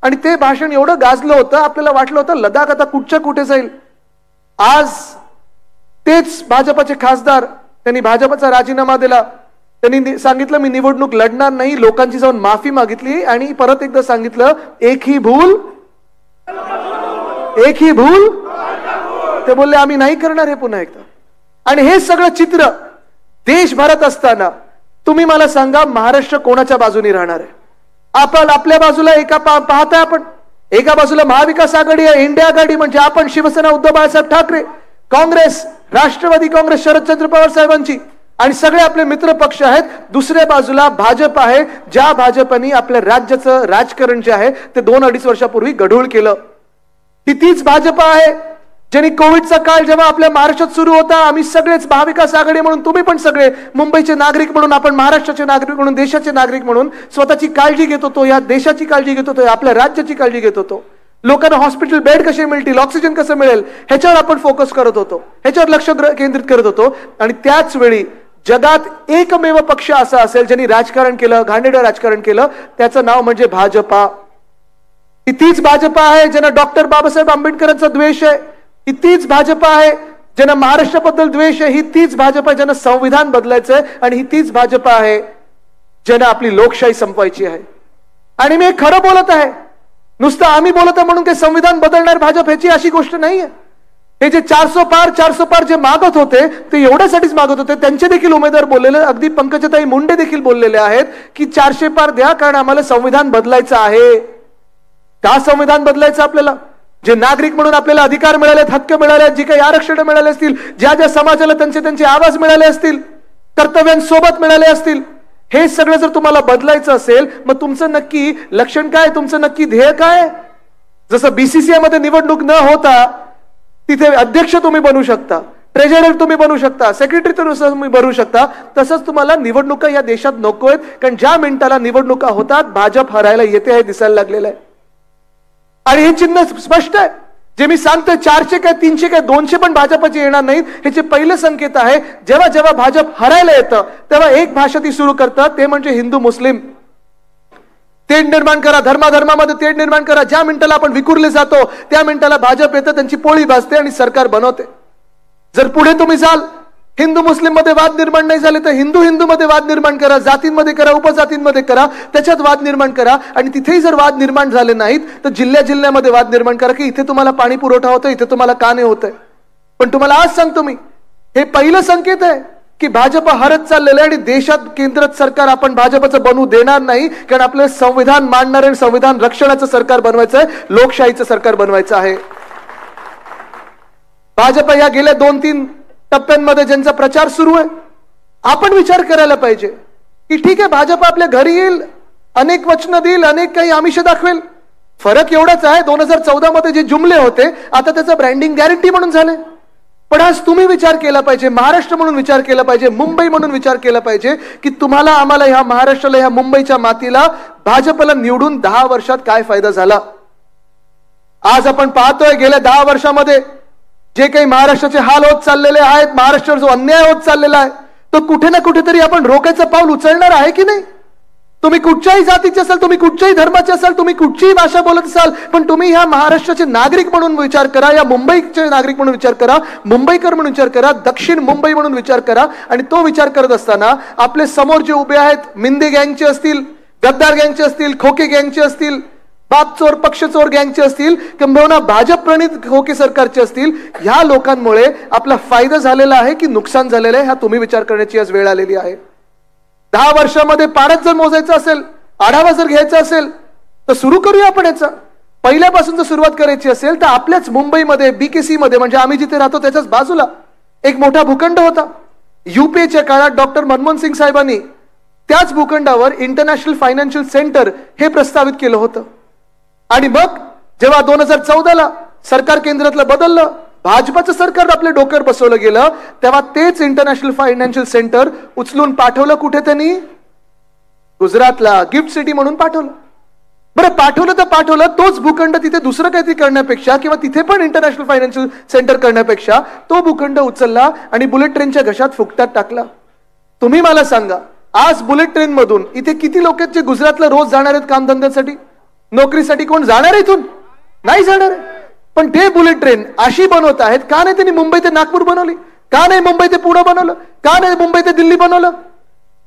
आणि ते भाषण एवढं गाजलं होतं, आपल्याला वाटलं होतं लडाख आता कुठच्या कुठे जाईल. आज तेच भाजपचे खासदार, त्यांनी भाजपचा राजीनामा दिला, त्यांनी सांगितलं मी निवडणूक लढणार नाही, लोकांची जाऊन माफी मागितली आणि परत एकदा सांगितलं एक ही भूल. ते बोलले आम्ही नाही करणार हे पुन्हा एकदा. आणि हे सगळं चित्र देशभरात असताना तुम्ही मला सांगा महाराष्ट्र कोणाच्या बाजूने राहणार आहे? आपण आपल्या बाजूला पाहताय, आपण एका बाजूला महाविकास आघाडी आहे, इंडिया आघाडी म्हणजे आपण, शिवसेना उद्धव बाळासाहेब ठाकरे, काँग्रेस, राष्ट्रवादी काँग्रेस शरदचंद्र पवार साहेबांची, आणि सगळे आपले मित्र पक्ष आहेत. दुसऱ्या बाजूला भाजप आहे, ज्या भाजपने आपल्या राज्याचं राजकारण जे आहे ते 2-2.5 वर्षापूर्वी गढूळ केलं. ही तीच भाजप आहे ज्यांनी कोविडचा काळ जेव्हा आपल्या महाराष्ट्रात सुरू होता, आम्ही सगळेच महाविकास आघाडी म्हणून, तुम्ही पण सगळे मुंबईचे नागरिक म्हणून, आपण महाराष्ट्राचे नागरिक म्हणून, देशाचे नागरिक म्हणून स्वतःची काळजी घेत होतो, या देशाची काळजी घेत होतो, आपल्या राज्याची काळजी घेत होतो. लोकांना हॉस्पिटल बेड कसे मिळतील, ऑक्सिजन कसं मिळेल, ह्याच्यावर आपण फोकस करत होतो, ह्याच्यावर लक्ष केंद्रित करत होतो. आणि त्याच वेळी जगात एकमेव पक्ष असा असेल ज्यांनी राजकारण केलं, घाणेरडं राजकारण केलं, त्याचं नाव म्हणजे भाजपा. ही तीच भाजपा आहे ज्यांना डॉक्टर बाबासाहेब आंबेडकरांचा द्वेष आहे, ही तीच भाजपा आहे ज्यांना महाराष्ट्राबद्दल द्वेष आहे, ही तीच भाजपा आहे ज्यांना संविधान बदलायचंय, आणि ही तीच भाजपा आहे ज्यांना आपली लोकशाही संपवायची आहे. आणि मी खरं बोलत आहे, नुसतं आम्ही बोलत आहे म्हणून काही संविधान बदलणार भाजप ह्याची अशी गोष्ट नाहीये. हे जे 400 पार जे मागत होते ते एवढ्यासाठीच मागत होते. त्यांचे देखील उमेदवार बोललेले, अगदी पंकजाताई मुंडे देखील बोललेले आहेत की 400 पार द्या, कारण आम्हाला संविधान बदलायचं आहे. का संविधान बदलायचं आपल्याला? जे नागरिक म्हणून आपल्याला अधिकार मिळालेत, हक्क मिळाले, जी काही आरक्षण मिळाले असतील, ज्या ज्या समाजाला त्यांचे आवाज मिळाले असतील, कर्तव्यांसोबत मिळाले असतील, हे सगळं जर तुम्हाला बदलायचं असेल, मग तुमचं नक्की लक्षण काय, तुमचं नक्की ध्येय काय? जसं बीसीसीआय मध्ये निवडणूक न होता तिथे अध्यक्ष तुम्ही बनू शकता, ट्रेझरर तुम्ही बनू शकता, सेक्रेटरी तुम्ही बनू शकता, तसंच तुम्हाला निवडणुका या देशात नको आहेत. कारण ज्या मिनिटाला निवडणुका होतात भाजप हरायला येते हे दिसायला लागलेलं आहे. आणि हे चिन्ह स्पष्ट आहे. जे मी सांगतोय 400 काय 300 काय 200 पण भाजपचे येणार नाहीत, ह्याचे पहिले संकेत आहे. जेव्हा जेव्हा भाजप हरायला येतं तेव्हा एक भाषा ती सुरू करतात, ते म्हणजे हिंदू मुस्लिम तेढ निर्माण करा, धर्माधर्मामध्ये तेढ निर्माण करा. ज्या मिनिटाला आपण विखुरले जातो त्या मिनिटाला भाजप येतं, त्यांची पोळी भाजते आणि सरकार बनवते. जर पुढे तुम्ही जाल, हिंदू मुस्लिम मध्ये वाद निर्माण नाही झाले तर हिंदू मध्ये वाद निर्माण करा, जातींमध्ये करा, उपजातींमध्ये करा, त्याच्यात वाद निर्माण करा. आणि तिथेही जर वाद निर्माण झाले नाहीत तर जिल्ह्यामध्ये वाद निर्माण करा की इथे तुम्हाला पाणी पुरवठा होतं, इथे तुम्हाला का नाही होतंय. पण तुम्हाला आज सांगतो मी, हे पहिलं संकेत आहे की भाजप हरत चाललेलं आहे. आणि देशात केंद्रात सरकार आपण भाजपचं बनवू देणार नाही, कारण आपलं संविधान मांडणारे आणि संविधान रक्षणाचं सरकार बनवायचं आहे, लोकशाहीचं सरकार बनवायचं आहे. भाजप या गेल्या 2-3 टप्प्यांमध्ये ज्यांचा प्रचार सुरू आहे, आपण विचार करायला पाहिजे की ठीक आहे, भाजप आपल्या घरी येईल, अनेक वचनं देईल, अनेक काही आमिष दाखवेल. फरक एवढाच आहे, 2014 मध्ये जे जुमले होते आता त्याचं ब्रँडिंग गॅरंटी म्हणून झाले. पण आज तुम्ही विचार केला पाहिजे, महाराष्ट्र म्हणून विचार केला पाहिजे, मुंबई म्हणून विचार केला पाहिजे की तुम्हाला, आम्हाला, ह्या महाराष्ट्राला, ह्या मुंबईच्या मातीला, भाजपला निवडून 10 वर्षात काय फायदा झाला. आज आपण पाहतोय गेल्या 10 वर्षामध्ये जे काही महाराष्ट्राचे हाल होत चाललेले आहेत, महाराष्ट्रावर जो अन्याय होत चाललेला आहे, तो कुठे ना कुठेतरी आपण रोखायचं पाऊल उचलणार आहे की नाही. तुम्ही कुठच्याही जातीचे असाल, तुम्ही कुठच्याही धर्माचे असाल, तुम्ही कुठचीही भाषा बोलत असाल, पण तुम्ही ह्या महाराष्ट्राचे नागरिक म्हणून विचार करा, या मुंबईचे नागरिक म्हणून विचार करा, मुंबईकर म्हणून विचार करा, दक्षिण मुंबई म्हणून विचार करा. आणि तो विचार करत असताना आपले समोर जे उभे आहेत, मिंदे गँगचे असतील, गद्दार गँगचे असतील, खोके गँगचे असतील, बाप चोर पक्ष चोर गँगचे असतील किंबहुना भाजप प्रणित खोके सरकारचे असतील, ह्या लोकांमुळे आपला फायदा झालेला आहे की नुकसान झालेलं आहे, हा तुम्ही विचार करण्याची आज वेळ आलेली आहे. 10 वर्षामध्ये पाण्यात जर मोजायचं असेल, आढावा जर घ्यायचा असेल तर सुरू करूया आपण याचा. पहिल्यापासून जर सुरुवात करायची असेल तर आपल्याच मुंबईमध्ये BKC मध्ये, म्हणजे आम्ही जिथे राहतो त्याच्याच बाजूला एक मोठा भूखंड होता. UPAच्या काळात डॉक्टर मनमोहन सिंग साहेबांनी त्याच भूखंडावर इंटरनॅशनल फायनान्शियल सेंटर हे प्रस्तावित केलं होतं. आणि मग जेव्हा 2014ला सरकार केंद्रातलं बदललं, भाजपाचं सरकार आपल्या डोक्यावर बसवलं गेलं, तेव्हा तेच इंटरनॅशनल फायनान्शियल सेंटर उचलून पाठवलं कुठे? त्यांनी गुजरातला गिफ्ट सिटी म्हणून पाठवलं. बरं, पाठवलं तर पाठवलं, तोच भूखंड तिथे दुसरं काहीतरी करण्यापेक्षा किंवा तिथे पण इंटरनॅशनल फायनान्शियल सेंटर करण्यापेक्षा तो भूखंड उचलला आणि बुलेट ट्रेनच्या घशात फुकटात टाकला. तुम्ही मला सांगा, आज बुलेट ट्रेन मधून इथे किती लोक आहेत जे गुजरातला रोज जाणार आहेत कामधंद्यासाठी, नोकरीसाठी? कोण जाणार इथून? नाही जाणार. पण ते बुलेट ट्रेन अशी बनवत आहेत, का नाही त्यांनी मुंबई ते नागपूर बनवली? का नाही मुंबई ते पुणे बनवलं? का नाही मुंबई ते दिल्ली बनवलं?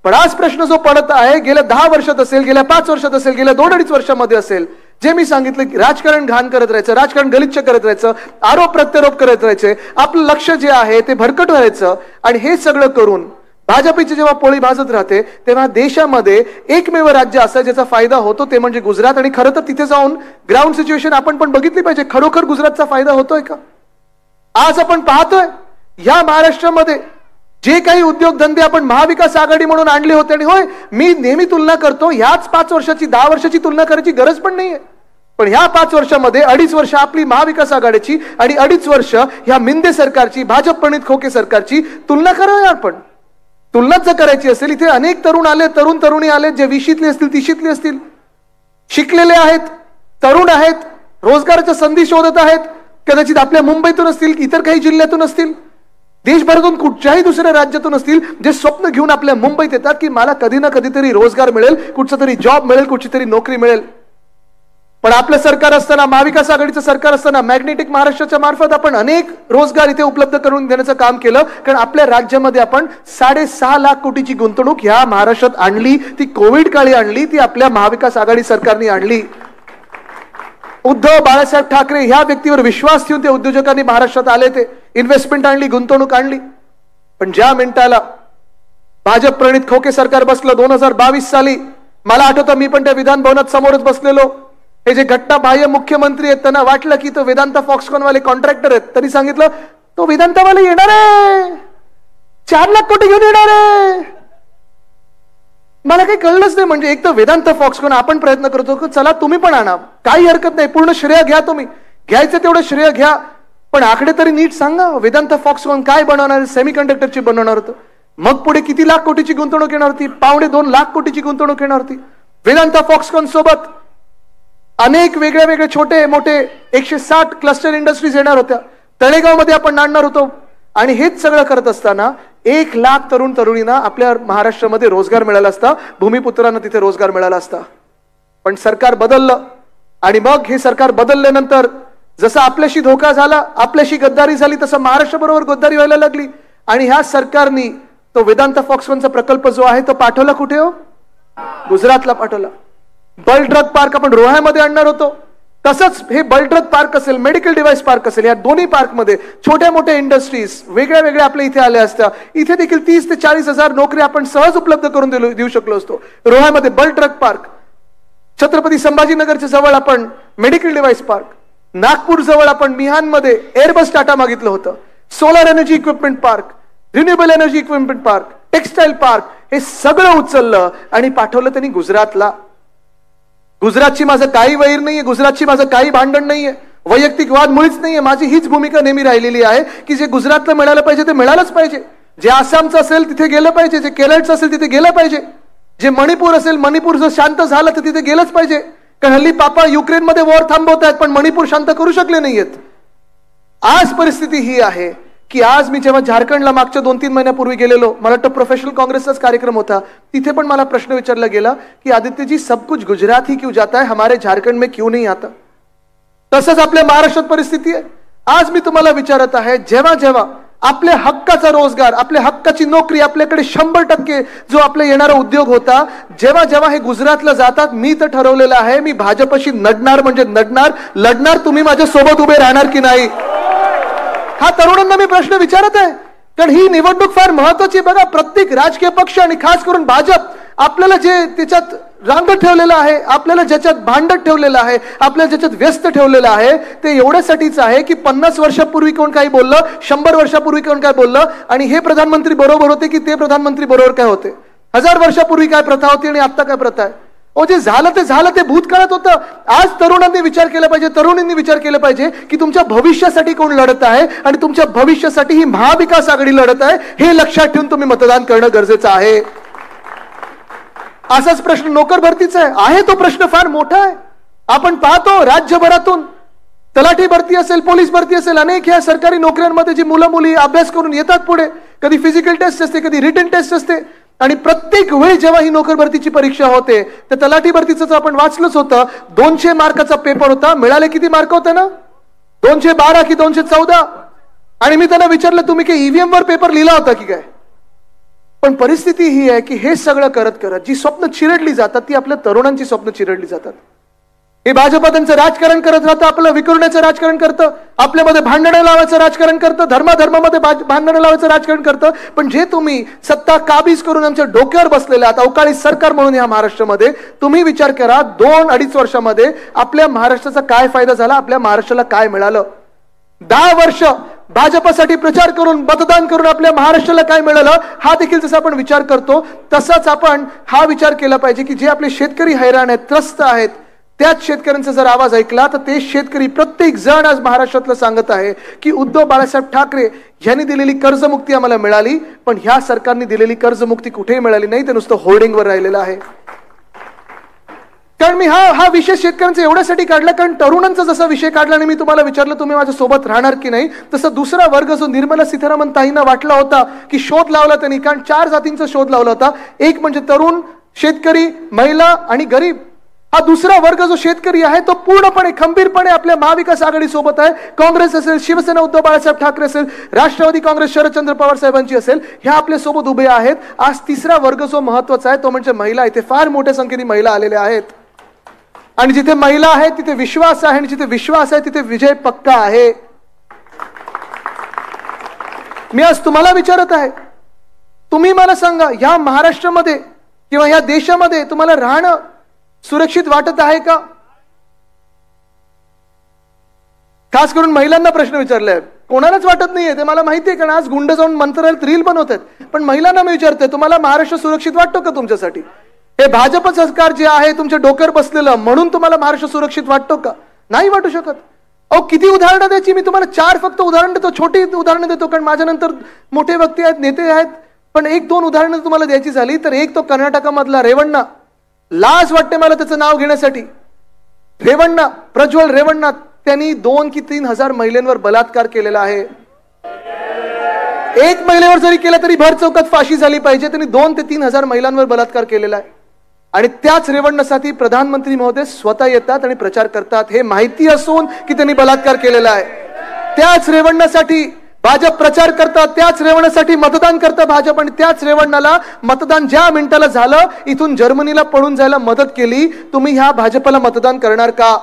पण आज प्रश्न जो पडत आहे, गेल्या 10 वर्षात असेल, गेल्या 5 वर्षात असेल, गेल्या 2-2.5 वर्षामध्ये असेल, जे मी सांगितलं की राजकारण घाण करत राहायचं, राजकारण गलिच्छ करत राहायचं, आरोप प्रत्यारोप करत राहायचे, आपलं लक्ष जे आहे ते भरकट व्हायचं. आणि हे सगळं करून भाजपची जेव्हा पोळी भाजत राहते तेव्हा देशामध्ये एकमेव राज्य असं ज्याचा फायदा होतो ते म्हणजे गुजरात. आणि खरं तर तिथे जाऊन ग्राउंड सिच्युएशन आपण पण बघितली पाहिजे, खरोखर गुजरातचा फायदा होतोय का? आज आपण पाहतोय या महाराष्ट्रामध्ये जे काही उद्योगधंदे आपण महाविकास आघाडी म्हणून आणले होते, आणि होय मी नेहमी तुलना करतो, ह्याच 5 वर्षाची 10 वर्षाची तुलना करायची गरज पण नाहीये, पण ह्या 5 वर्षामध्ये 2.5 वर्ष आपली महाविकास आघाडीची आणि 2.5 वर्ष ह्या मिंदे सरकारची, भाजप प्रणित खोके सरकारची तुलना करूया आपण. तुलना जर करायची असेल, इथे अनेक तरुण आले, तरुण तरुणी आले, जे 20शीतले असतील, 30शीतले असतील, शिकलेले आहेत, तरुण आहेत, रोजगाराच्या संधी शोधत आहेत, कदाचित आपल्या मुंबईतून असतील, इतर काही जिल्ह्यातून असतील, देशभरातून कुठच्याही दुसऱ्या राज्यातून असतील, जे स्वप्न घेऊन आपल्या मुंबईत येतात की मला कधी ना कधीतरी रोजगार मिळेल, कुठचा तरी जॉब मिळेल, कुठची तरी नोकरी मिळेल. पण आपलं सरकार असताना, महाविकास आघाडीचं सरकार असताना मॅग्नेटिक महाराष्ट्राच्या मार्फत आपण अनेक रोजगार इथे उपलब्ध करून देण्याचं काम केलं. कारण आपल्या राज्यामध्ये आपण 6.5 लाख कोटीची गुंतवणूक ह्या महाराष्ट्रात आणली. ती कोविड काळी आणली, ती आपल्या महाविकास आघाडी सरकारने आणली. उद्धव बाळासाहेब ठाकरे ह्या व्यक्तीवर विश्वास ठेवून ते उद्योजकांनी महाराष्ट्रात आले, ते इन्व्हेस्टमेंट आणली, गुंतवणूक आणली. पण ज्या मिनिटाला भाजप प्रणित खोके सरकार बसलं 2022 साली, मला आठवतं मी पण त्या विधान भवनात समोरच बसलेलो. हे जे घट्टा बाह्य मुख्यमंत्री आहेत त्यांना वाटलं की तो वेदांता फॉक्सकॉन वाले कॉन्ट्रॅक्टर आहेत, त्यांनी सांगितलं तो वेदांतावाले येणार आहे, 4 लाख कोटी घेऊन येणार आहे. मला काही कळलंच नाही. म्हणजे एक तर वेदांत फॉक्सकॉन आपण प्रयत्न करतो की चला तुम्ही पण आणा, काही हरकत नाही, पूर्ण श्रेय घ्या, तुम्ही घ्यायचं तेवढं श्रेय घ्या, पण आकडे तरी नीट सांगा. वेदांत फॉक्सकॉन काय बनवणार? सेमीकंडक्टरची बनवणार होतं. मग पुढे किती लाख कोटीची गुंतवणूक येणार होती? 2.25 लाख कोटीची गुंतवणूक येणार होती. वेदांत फॉक्सकॉन सोबत अनेक वेगळे वेगळे छोटे मोठे 160 क्लस्टर इंडस्ट्रीज येणार होत्या. तळेगाव मध्ये आपण आणणार होतो. आणि हेच सगळं करत असताना 1 लाख तरुण तरुणींना आपल्या महाराष्ट्रामध्ये रोजगार मिळाला असता, भूमिपुत्रांना तिथे रोजगार मिळाला असता. पण सरकार बदललं. आणि मग हे सरकार बदलल्यानंतर जसं आपल्याशी धोका झाला, आपल्याशी गद्दारी झाली, तसं महाराष्ट्र बरोबर गद्दारी व्हायला लागली. आणि ह्या सरकारनी तो वेदांत फॉक्सकॉनचा प्रकल्प जो आहे तो पाठवला कुठे? हो, गुजरातला पाठवला. बल्क ड्रग पार्क आपण रोह्यामध्ये आणणार होतो, तसंच हे बल्क ड्रग पार्क असेल, मेडिकल डिव्हाइस पार्क असेल, या दोन्ही पार्क मध्ये छोट्या मोठ्या इंडस्ट्रीज वेगळ्या वेगळ्या आपल्या इथे आल्या असत्या. इथे देखील 30 ते 40 हजार नोकरी आपण सहज उपलब्ध करून देऊ शकलो असतो. रोह्यामध्ये बल्क ड्रग पार्क, छत्रपती संभाजीनगरच्या जवळ आपण मेडिकल डिव्हाइस पार्क, नागपूर जवळ आपण मिहानमध्ये एअरबस टाटा मागितलं होतं, solar energy equipment park, renewable energy equipment park, textile park, हे सगळं उचललं आणि पाठवलं त्यांनी गुजरातला. गुजरातची माझं काही वैर नाहीये, गुजरातची माझं काही भांडण नाहीये, वैयक्तिक वाद मुळीच नाहीये. माझी हीच भूमिका नेहमी राहिलेली आहे की जे गुजरातला मिळालं पाहिजे ते मिळालंच पाहिजे. जे आसामचं असेल तिथे गेलं पाहिजे, जे केरळचं असेल तिथे गेलं पाहिजे, जे मणिपूर असेल, मणिपूर जर शांत झालं तर तिथे गेलंच पाहिजे. कारण हल्ली पापा युक्रेनमध्ये वॉर थांबवत आहेत पण मणिपूर शांत करू शकले नाहीयेत. आज परिस्थिती ही आहे की आज मी जेव्हा झारखंडला मागच्या 2-3 महिन्यापूर्वी गेलेलो, मला वाटतं प्रोफेशनल काँग्रेसचाच कार्यक्रम होता, तिथे पण मला प्रश्न विचारला गेला की आदित्य जी सब कुछ गुजरात ही क्यों जाता है, हमारे झारखंड में क्यों नहीं आता? तसंच आपल्या महाराष्ट्रात परिस्थिती आहे. आज मी तुम्हाला विचारत आहे, जेव्हा जेव्हा आपल्या हक्काचा रोजगार, आपल्या हक्काची नोकरी, आपल्याकडे 100% जो आपला येणारा उद्योग होता, जेव्हा जेव्हा हे गुजरातला जातात, मी तर ठरवलेलं आहे मी भाजपशी नडणार म्हणजे नडणार, लढणार, तुम्ही माझ्या सोबत उभे राहणार की नाही, हा तरुणांना मी प्रश्न विचारत आहे. कारण ही निवडणूक फार महत्वाची. बघा, प्रत्येक राजकीय पक्ष आणि खास करून भाजप आपल्याला जे त्याच्यात रांगत ठेवलेलं आहे, आपल्याला ज्याच्यात भांडत ठेवलेलं आहे, आपल्याला ज्याच्यात व्यस्त ठेवलेलं आहे, ते एवढ्यासाठीच आहे की 50 वर्षापूर्वी कोण काही बोललं, 100 वर्षापूर्वी कोण काय बोललं, आणि हे प्रधानमंत्री बरोबर होते की ते प्रधानमंत्री बरोबर काय होते, 1000 वर्षापूर्वी काय प्रथा होती आणि आता काय प्रथा आहे. जे झालं ते भूतकाळात होतं. आज तरुणांनी विचार केला पाहिजे, तरुणींनी विचार केला पाहिजे की तुमच्या भविष्यासाठी कोण लढत आहे आणि तुमच्या भविष्यासाठी ही महाविकास आघाडी लढत आहे, हे लक्षात ठेवून तुम्ही मतदान करणं गरजेचं आहे. असाच प्रश्न नोकर भरतीचा आहे. तो प्रश्न फार मोठा आहे. आपण पाहतो राज्यभरातून तलाठी भरती असेल, पोलीस भरती असेल, अनेक ह्या सरकारी नोकऱ्यांमध्ये जी मुलं मुली अभ्यास करून येतात पुढे, कधी फिजिकल टेस्ट असते, कधी रिटन टेस्ट असते, आणि प्रत्येक वेळी जेव्हा ही नोकर भरतीची परीक्षा होते, तर तलाठी भरतीचं आपण वाचलंच होतं, 200 मार्काचा पेपर होता. मिळाले किती मार्क होते ना, 212 की 214. आणि मी त्यांना विचारलं, तुम्ही काही ईव्हीएम वर पेपर लिहिला होता की काय. पण परिस्थिती ही आहे की हे सगळं करत करत जी स्वप्न चिरडली जातात ती आपल्या तरुणांची स्वप्न चिरडली जातात. हे भाजप त्यांचं राजकारण करत राहतं, आपलं विखुरण्याचं राजकारण करतं, आपल्यामध्ये भांडणं लावायचं राजकारण करतं, धर्माधर्मामध्ये भांडणं लावायचं राजकारण करतं. पण जे तुम्ही सत्ता काबीज करून आमच्या डोक्यावर बसलेल्या आता अवकाळी सरकार म्हणून या महाराष्ट्रामध्ये, तुम्ही विचार करा 2-2.5 वर्षामध्ये आपल्या महाराष्ट्राचा काय फायदा झाला, आपल्या महाराष्ट्राला काय मिळालं. 10 वर्ष भाजपसाठी प्रचार करून मतदान करून आपल्या महाराष्ट्राला काय मिळालं, हा देखील जसा आपण विचार करतो तसाच आपण हा विचार केला पाहिजे की जे आपले शेतकरी हैराण आहेत, त्रस्त आहेत, त्याच शेतकऱ्यांचा जर आवाज ऐकला तर ते शेतकरी प्रत्येक जण आज महाराष्ट्रातलं सांगत आहे की उद्धव बाळासाहेब ठाकरे यांनी दिलेली कर्जमुक्ती आम्हाला मिळाली, पण ह्या सरकारने दिलेली कर्जमुक्ती कुठेही मिळाली नाही, ते नुसतं होर्डिंगवर राहिलेलं आहे. कारण मी हा विषय शेतकऱ्यांचा एवढ्यासाठी काढला कारण तरुणांचा जसा विषय काढला आणि मी तुम्हाला विचारलं तुम्ही माझ्या सोबत राहणार की नाही, तसा दुसरा वर्ग जो निर्मला सीतारामन ताईंना वाटला होता की शोध लावला त्यांनी, कारण 4 जातींचा शोध लावला होता. एक म्हणजे तरुण, शेतकरी, महिला आणि गरीब. हा दुसरा वर्ग जो शेतकरी आहे तो पूर्णपणे खंबीरपणे आपल्या महाविकास आघाडी सोबत आहे. काँग्रेस असेल, शिवसेना उद्धव बाळासाहेब ठाकरे असेल, राष्ट्रवादी काँग्रेस शरदचंद्र पवार साहेबांची असेल, ह्या आपल्या सोबत उभे आहेत. आज तिसरा वर्ग जो महत्वाचा आहे तो म्हणजे महिला. इथे फार मोठ्या संख्येने महिला आलेल्या आहेत आणि जिथे महिला आहे तिथे विश्वास आहे आणि जिथे विश्वास आहे तिथे विजय पक्का आहे. मी आज तुम्हाला विचारत आहे, तुम्ही मला सांगा, या महाराष्ट्रामध्ये किंवा या देशामध्ये तुम्हाला राहणं सुरक्षित वाटत आहे का? खास करून महिलांना प्रश्न विचारलाय. कोणालाच वाटत नाहीये, ते मला माहिती आहे, कारण आज गुंड जाऊन मंत्रालयात रील बनवतात. पण महिलांना मी विचारते, तुम्हाला महाराष्ट्र सुरक्षित वाटतो का तुमच्यासाठी? हे भाजप सरकार जे आहे तुमच्या डोक्यावर बसलेलं, म्हणून तुम्हाला महाराष्ट्र सुरक्षित वाटतो का? नाही वाटू शकत. किती उदाहरणं द्यायची, मी तुम्हाला 4 फक्त उदाहरण देतो, छोटी उदाहरणं देतो, कारण माझ्यानंतर मोठे व्यक्ती आहेत, नेते आहेत. पण 1-2 उदाहरणं तुम्हाला द्यायची झाली तर एक तो कर्नाटकामधला रेवण्णा. लाज वाटते मला त्याचं नाव घेण्यासाठी. रेवण्णा, प्रज्वल रेवण्णा, त्यांनी 2 की 3 हजार महिलांवर बलात्कार केलेला आहे. एक महिलेवर जरी केला तरी भर चौकात फाशी झाली पाहिजे. त्यांनी 2 ते 3 हजार महिलांवर बलात्कार केलेला आहे. आणि त्याच रेवण्णासाठी प्रधानमंत्री महोदय स्वतः येतात आणि प्रचार करतात, हे माहिती असून की त्यांनी बलात्कार केलेला आहे. त्याच रेवण्णासाठी भाजप प्रचार करतात, त्याच रेवण्यासाठी मतदान करतं भाजप, आणि त्याच रेवण्याला मतदान ज्या मिनिटाला झालं इथून जर्मनीला पळून जायला मदत केली. तुम्ही ह्या भाजपला मतदान करणार का?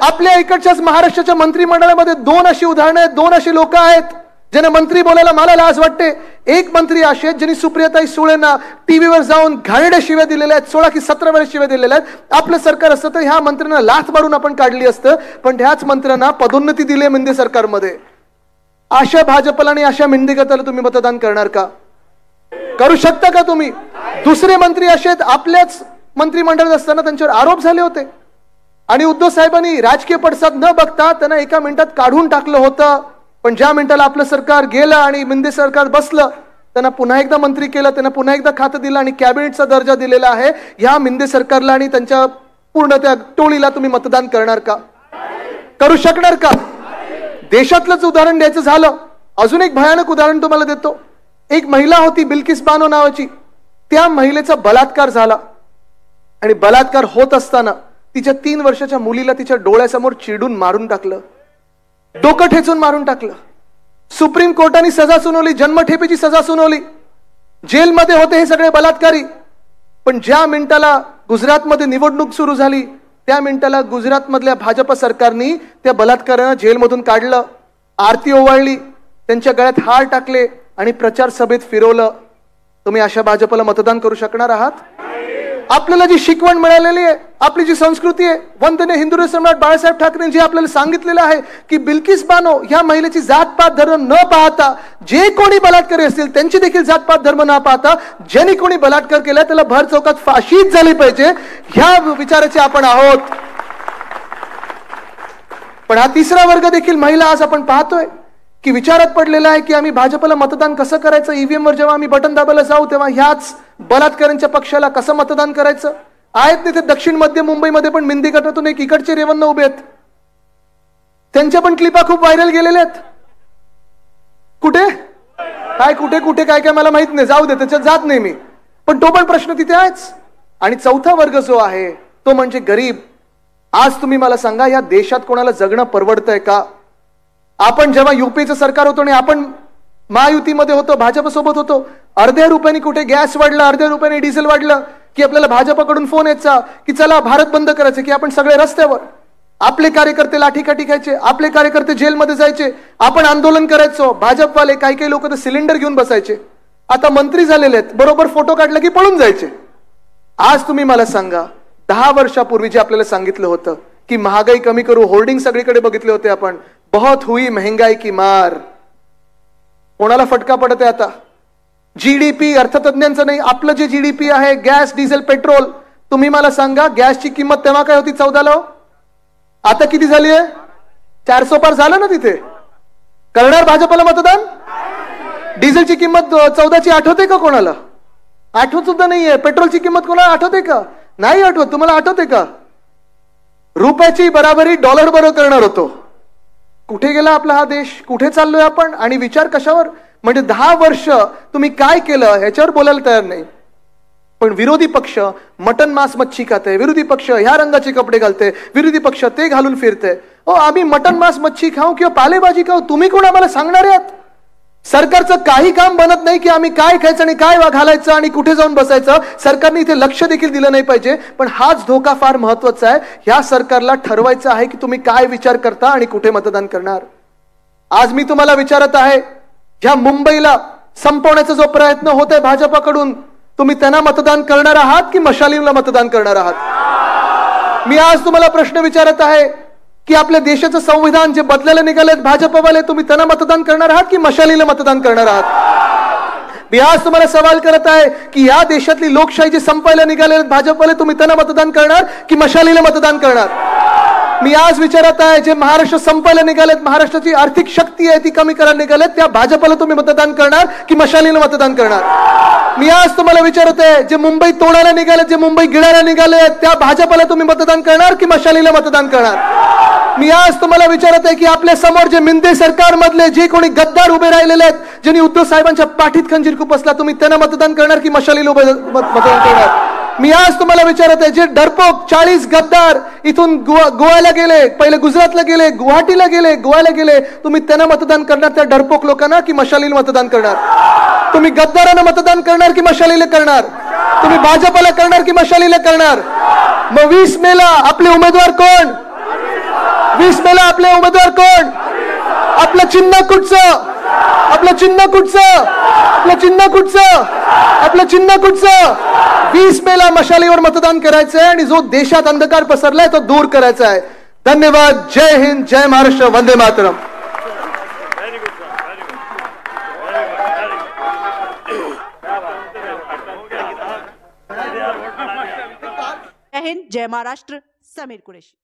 आपल्या इकडच्याच महाराष्ट्राच्या मंत्रिमंडळामध्ये 2 अशी उदाहरणं आहेत, 2 असे लोक आहेत ज्यांना मंत्री बोलायला मला लाज वाटते. एक मंत्री असे आहेत ज्यांनी सुप्रियाताई सुळेंना टीव्हीवर जाऊन घाणेरड्या शिव्या दिलेल्या आहेत, 16 की 17 वेळा शिव्या दिलेल्या आहेत. आपलं सरकार असतं तर ह्या मंत्र्यांना लाथ मारून आपण काढली असतं, पण ह्याच मंत्र्यांना पदोन्नती दिली मिंदे सरकारमध्ये. अशा भाजपला आणि अशा मिंदेगताला तुम्ही मतदान करणार का? करू शकता का तुम्ही? दुसरे मंत्री असे आहेत, आपल्याच मंत्रिमंडळात असताना त्यांच्यावर आरोप झाले होते आणि उद्धव साहेबांनी राजकीय पडसाद न बघता त्यांना एका मिनिटात काढून टाकलं होतं. पण ज्या मिनिटाला आपलं सरकार गेलं आणि मिंदे सरकार बसलं, त्यांना पुन्हा एकदा मंत्री केलं, त्यांना पुन्हा एकदा खातं दिलं आणि कॅबिनेटचा दर्जा दिलेला आहे. ह्या मिंदे सरकारला आणि त्यांच्या पूर्ण त्या टोळीला तुम्ही मतदान करणार का? करू शकणार का? देशातलंच उदाहरण द्यायचं झालं, अजून एक भयानक उदाहरण तुम्हाला देतो. एक महिला होती बिल्किस बानो नावाची. त्या महिलेचा बलात्कार झाला आणि बलात्कार होत असताना तिच्या 3 वर्षाच्या मुलीला तिच्या डोळ्यासमोर चिरडून मारून टाकलं, डोकं ठेचून मारून टाकलं. सुप्रीम कोर्टाने सजा सुनावली, जन्मठेपेची सजा सुनावली, जेलमध्ये होते हे सगळे बलात्कारी. पण ज्या मिनिटाला गुजरातमध्ये निवडणूक सुरू झाली त्या मिनिटाला गुजरातमधल्या भाजप सरकारने त्या बलात्कारांना जेलमधून काढलं, आरती ओवाळली, त्यांच्या गळ्यात हार टाकले आणि प्रचार सभेत फिरवलं. तुम्ही अशा भाजपला मतदान करू शकणार आहात? आपल्याला जी शिकवण मिळालेली आहे, आपली जी संस्कृती आहे, वंदनीय हिंदू सम्राट बाळासाहेब ठाकरे जे आपल्याला सांगितलेलं आहे की बिल्किस बानो ह्या महिलेची जातपात धर्म न पाहता, जे कोणी बलात्कारी असतील त्यांची देखील जातपात धर्म न पाहता ज्यांनी कोणी बलात्कार केला त्याला भर चौकात फाशीच झाली पाहिजे, ह्या विचाराचे आपण आहोत. पण हा तिसरा वर्ग देखील महिला आज आपण पाहतोय की विचारात पडलेला आहे की आम्ही भाजपला मतदान कसं करायचं. ईव्हीएम वर जेव्हा आम्ही बटन दाबायला जाऊ तेव्हा ह्याच बलात्कारांच्या पक्षाला कसं मतदान करायचं. आहेत तिथे दक्षिण मध्य मुंबईमध्ये पण मिंदी गटातून एक इकडचे रेवन्न उभे आहेत, त्यांच्या पण क्लिपा खूप व्हायरल गेलेल्या आहेत. कुठे कुठे कुठे काय काय मला माहित नाही, जाऊ दे, त्याच्यात जात नाही मी, पण तो पण प्रश्न तिथे आहेच. आणि चौथा वर्ग जो आहे तो म्हणजे गरीब. आज तुम्ही मला सांगा, या देशात कोणाला जगणं परवडतंय का? आपण जेव्हा युपीचं सरकार होतो आणि आपण महायुतीमध्ये होतो, भाजपसोबत होतो, अर्ध्या रुपयांनी कुठे गॅस वाढला, अर्ध्या रुपयांनी डिझेल वाढलं की आपल्याला भाजपकडून फोन यायचा की चला भारत बंद करायचे, की आपण सगळे रस्त्यावर. आपले कार्यकर्ते लाठीकाठी खायचे, आपले कार्यकर्ते जेलमध्ये जायचे, आपण आंदोलन करायचो. भाजपवाले काही काही लोक तर सिलेंडर घेऊन बसायचे. आता मंत्री झालेले आहेत, बरोबर फोटो काढला की पळून जायचे. आज तुम्ही मला सांगा, 10 वर्षापूर्वी जे आपल्याला सांगितलं होतं की महागाई कमी करू, होर्डिंग सगळीकडे बघितले होते आपण, बहुत हुई महंगाई की मार, कोणाला फटका पडत आहे आता? जीडीपी अर्थतज्ञांचं नाही, आपलं जे जीडीपी आहे, गॅस, डिझेल, पेट्रोल, तुम्ही मला सांगा गॅसची किंमत तेव्हा काय होती 14ला, आता किती झाली आहे? 400 पार झालं ना. तिथे करणार भाजपला मतदान? डिझेलची किंमत 14ची आठवते का कोणाला? आठवत सुद्धा नाहीये. पेट्रोलची किंमत कोणाला आठवते का? नाही आठवत. तुम्हाला आठवते का? रुपयाची बराबरी डॉलर बरोबर करणार होतो. कुठे गेला आपला हा देश? कुठे चाललोय आपण? आणि विचार कशावर? म्हणजे 10 वर्ष तुम्ही काय केलं ह्याच्यावर बोलायला तयार नाही. पण विरोधी पक्ष मटन मांस मच्छी खाते, विरोधी पक्ष ह्या रंगाचे कपडे घालते, विरोधी पक्ष ते घालून फिरते. आम्ही मटन मांस मच्छी खाऊ किंवा पालेभाजी खाऊ, तुम्ही कोण आम्हाला सांगणार आहात? सरकारचं काही काम बनत नाही की आम्ही काय खायचं आणि काय घालायचं आणि कुठे जाऊन बसायचं. सरकारने इथे लक्ष देखील दिलं नाही पाहिजे. पण हाच धोका फार महत्वाचा आहे. ह्या सरकारला ठरवायचं आहे की तुम्ही काय विचार करता आणि कुठे मतदान करणार. आज मी तुम्हाला विचारत आहे, ह्या मुंबईला संपवण्याचा जो प्रयत्न होत आहे भाजपाकडून, तुम्ही त्यांना मतदान करणार आहात की मशालीला मतदान करणार आहात? मी आज तुम्हाला प्रश्न विचारत आहे की आपल्या देशाचं संविधान जे बदलायला निघालेत भाजपवाले, तुम्ही त्यांना मतदान करणार आहात की मशालीला मतदान करणार आहात? मी आज तुम्हाला सवाल करत आहे की या देशातली लोकशाही जे संपायला निघालेत भाजपवाले, तुम्ही त्यांना मतदान करणार की मशालीला मतदान करणार? मी आज विचारत आहे, जे महाराष्ट्र संपायला निघालेत, महाराष्ट्राची आर्थिक शक्ती आहे ती कमी करायला निघालेत, त्या भाजपला तुम्ही मतदान करणार की मशालीला मतदान करणार? मी आज तुम्हाला विचारत आहे, जे मुंबई तोडायला निघालेत, जे मुंबई गिळायला निघालेत, त्या भाजपला तुम्ही मतदान करणार की मशालीला मतदान करणार? मी आज तुम्हाला विचारत आहे की आपल्या समोर जे मिंदे सरकारमधले जे कोणी गद्दार उभे राहिलेले आहेत, ज्यांनी उद्धव साहेबांच्या पाठीत खंजीर खुपसला, तुम्ही त्यांना मतदान करणार की मशालीला मतदान करणार? मी आज तुम्हाला विचारत आहे, जे डरपोक 40 गद्दार इथून गोव्याला गेले, पहिले गुजरातला गेले, गुवाहाटीला गेले, गोव्याला गेले, तुम्ही त्यांना मतदान करणार त्या डरपोक लोकांना की मशालीला मतदान करणार? तुम्ही गद्दारांना मतदान करणार की मशालीला करणार? तुम्ही भाजपला करणार की मशालीला करणार? मग 20 मेला आपले उमेदवार कोण? 20 मेला आपले उमेदवार कोण? आपलं चिन्ह कुठचं? आपलं चिन्ह कुठचं? आपलं चिन्ह कुठचं? आपलं चिन्ह कुठचं? 20 मेला मशालीवर मतदान करायचं आहे आणि जो देशात अंधकार पसरलाय तो दूर करायचा आहे. धन्यवाद. जय हिंद, जय महाराष्ट्र, वंदे मातरम.
जय हिंद, जय महाराष्ट्र. समीर कुरेशी.